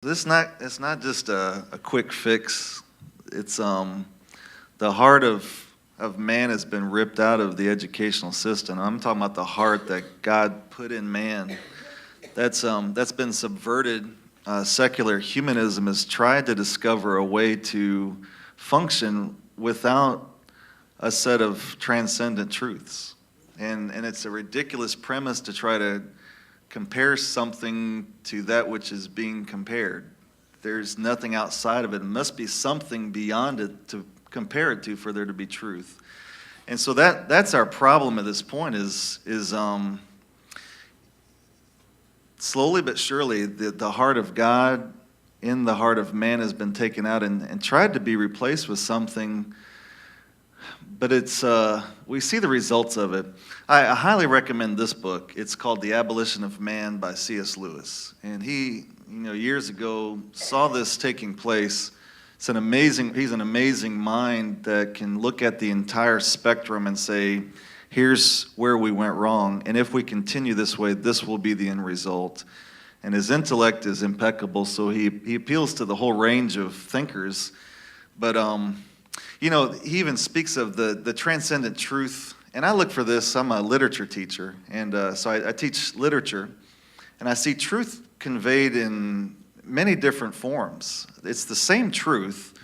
It's not just a quick fix. It's the heart of man has been ripped out of the educational system. I'm talking about the heart that God put in man. That's been subverted. Secular humanism has tried to discover a way to function without a set of transcendent truths. And it's a ridiculous premise to try to compare something to that which is being compared. There's nothing outside of it. It must be something beyond it to compare it to for there to be truth. And so that's our problem at this point is slowly but surely the heart of God in the heart of man has been taken out and tried to be replaced with something, but we see the results of it. I highly recommend this book. It's called The Abolition of Man by C.S. Lewis. And he, years ago saw this taking place. He's an amazing mind that can look at the entire spectrum and say, here's where we went wrong. And if we continue this way, this will be the end result. And his intellect is impeccable, so he appeals to the whole range of thinkers. But, he even speaks of the transcendent truth. And I look for this. I'm a literature teacher, and so I teach literature. And I see truth conveyed in many different forms. It's the same truth,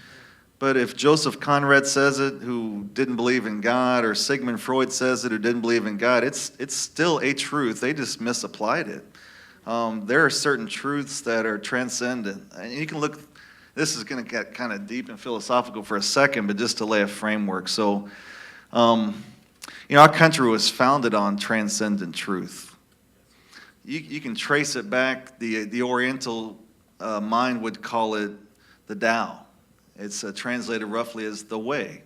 but if Joseph Conrad says it, who didn't believe in God, or Sigmund Freud says it, who didn't believe in God, it's still a truth. They just misapplied it. There are certain truths that are transcendent. And you can look, this is going to get kind of deep and philosophical for a second, but just to lay a framework. So, our country was founded on transcendent truth. You can trace it back. The Oriental mind would call it the Tao. It's translated roughly as the way.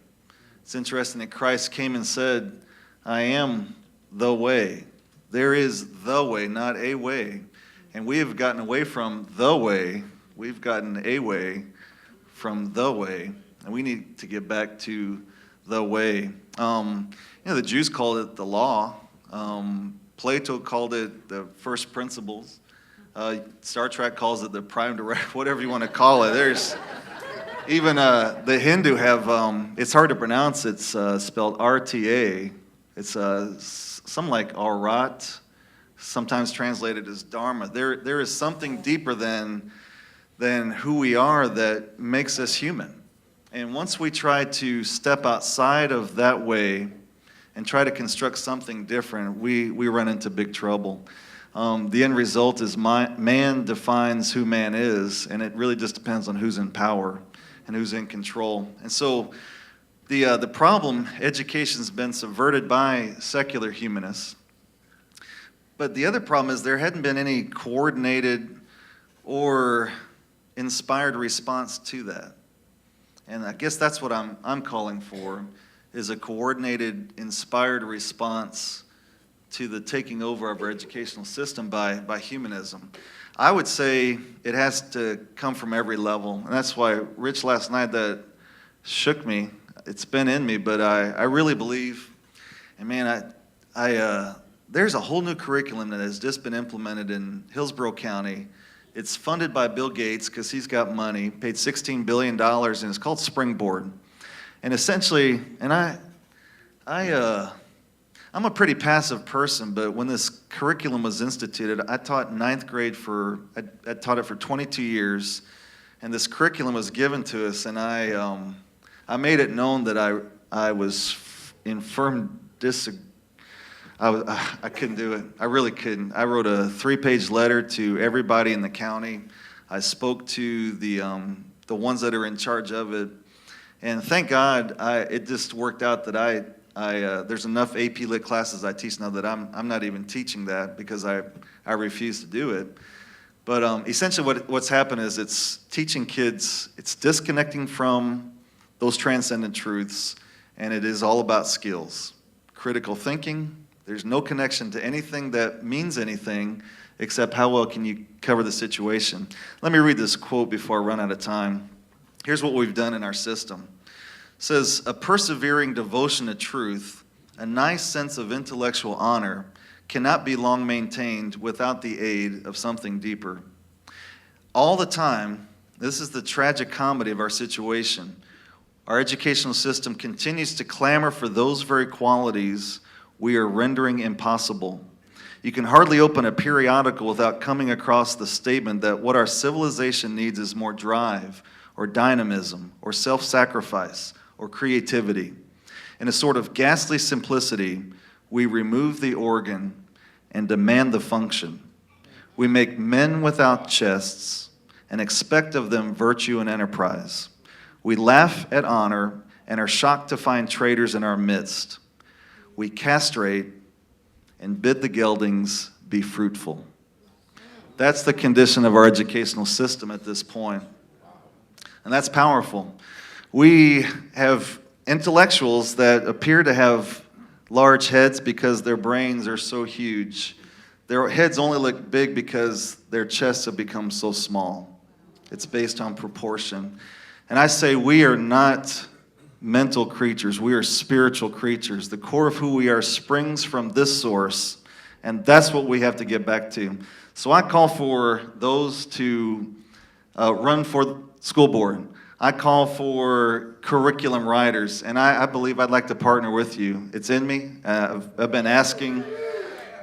It's interesting that Christ came and said, I am the way. There is the way, not a way. And we have gotten away from the way. We've gotten away from the way. And we need to get back to the way. The Jews called it the law. Plato called it the first principles. Star Trek calls it the prime directive, whatever you want to call it. There's even the Hindu have, it's hard to pronounce, it's spelled RTA. It's something like Arat, sometimes translated as Dharma. There is something deeper than who we are that makes us human. And once we try to step outside of that way and try to construct something different, we run into big trouble. The end result is man defines who man is, and it really just depends on who's in power and who's in control. And so the problem, education's been subverted by secular humanists. But the other problem is there hadn't been any coordinated or inspired response to that. And I guess that's what I'm calling for, is a coordinated, inspired response to the taking over of our educational system by humanism. I would say it has to come from every level. And that's why Rich last night, that shook me. It's been in me, but I really believe, and man, there's a whole new curriculum that has just been implemented in Hillsborough County. It's funded by Bill Gates because he's got money, paid $16 billion, and it's called Springboard. And essentially, and I'm a pretty passive person, but when this curriculum was instituted, I taught ninth grade I taught it for 22 years, and this curriculum was given to us, and I made it known that I was in firm disagreement. I couldn't do it. I really couldn't. I wrote a 3-page letter to everybody in the county. I spoke to the ones that are in charge of it, and thank God, it just worked out that there's enough AP Lit classes I teach now that I'm not even teaching that because I refuse to do it. But essentially what's happened is it's teaching kids, it's disconnecting from those transcendent truths, and it is all about skills. Critical thinking, there's no connection to anything that means anything except how well can you cover the situation. Let me read this quote before I run out of time. Here's what we've done in our system. It says, a persevering devotion to truth, a nice sense of intellectual honor, cannot be long maintained without the aid of something deeper. all the time, this is the tragic comedy of our situation. Our educational system continues to clamor for those very qualities we are rendering impossible. You can hardly open a periodical without coming across the statement that what our civilization needs is more drive, or dynamism, or self-sacrifice, or creativity. In a sort of ghastly simplicity, we remove the organ and demand the function. We make men without chests and expect of them virtue and enterprise. We laugh at honor and are shocked to find traitors in our midst. We castrate and bid the geldings be fruitful. That's the condition of our educational system at this point. And that's powerful. We have intellectuals that appear to have large heads because their brains are so huge. Their heads only look big because their chests have become so small. It's based on proportion. And I say we are not mental creatures. We are spiritual creatures. The core of who we are springs from this source, and that's what we have to get back to. So I call for those to run for school board. I call for curriculum writers, and I believe I'd like to partner with you. It's in me. I've been asking.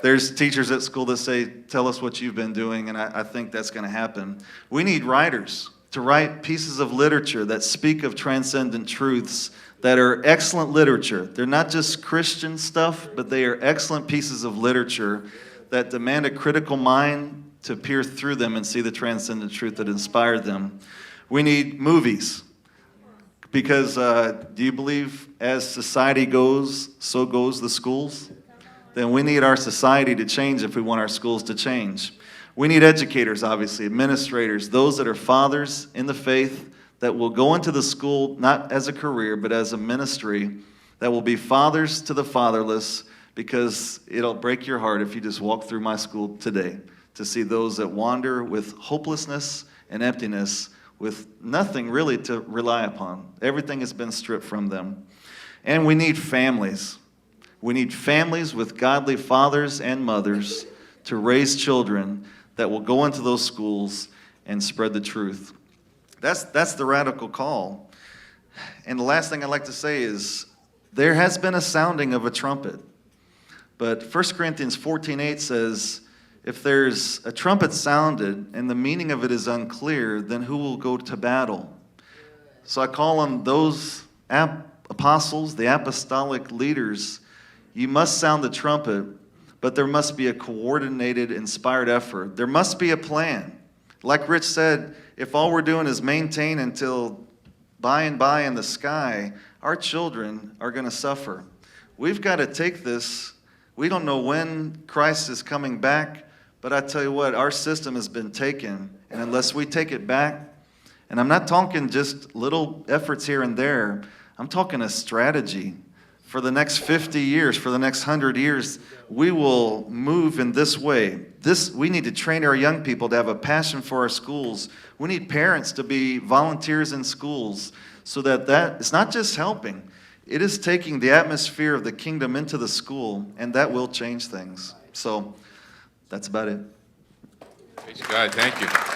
There's teachers at school that say, tell us what you've been doing, and I think that's going to happen. We need writers to write pieces of literature that speak of transcendent truths that are excellent literature. They're not just Christian stuff, but they are excellent pieces of literature that demand a critical mind to peer through them and see the transcendent truth that inspired them. We need movies, because do you believe as society goes, so goes the schools? Then we need our society to change if we want our schools to change. We need educators, obviously, administrators, those that are fathers in the faith that will go into the school not as a career but as a ministry, that will be fathers to the fatherless, because it'll break your heart if you just walk through my school today to see those that wander with hopelessness and emptiness, with nothing really to rely upon. Everything has been stripped from them. And we need families. We need families with godly fathers and mothers to raise children that will go into those schools and spread the truth. That's the radical call. And the last thing I'd like to say is there has been a sounding of a trumpet. But 1 Corinthians 14:8 says, if there's a trumpet sounded and the meaning of it is unclear, then who will go to battle? So I call on those apostles, the apostolic leaders. You must sound the trumpet, but there must be a coordinated, inspired effort. There must be a plan. Like Rich said, if all we're doing is maintain until by and by in the sky, our children are going to suffer. We've got to take this. We don't know when Christ is coming back, but I tell you what, our system has been taken, and unless we take it back, and I'm not talking just little efforts here and there, I'm talking a strategy. For the next 50 years, for the next 100 years, we will move in this way. We need to train our young people to have a passion for our schools. We need parents to be volunteers in schools, so that it's not just helping. It is taking the atmosphere of the kingdom into the school, and that will change things. So that's about it. Praise God. Thank you.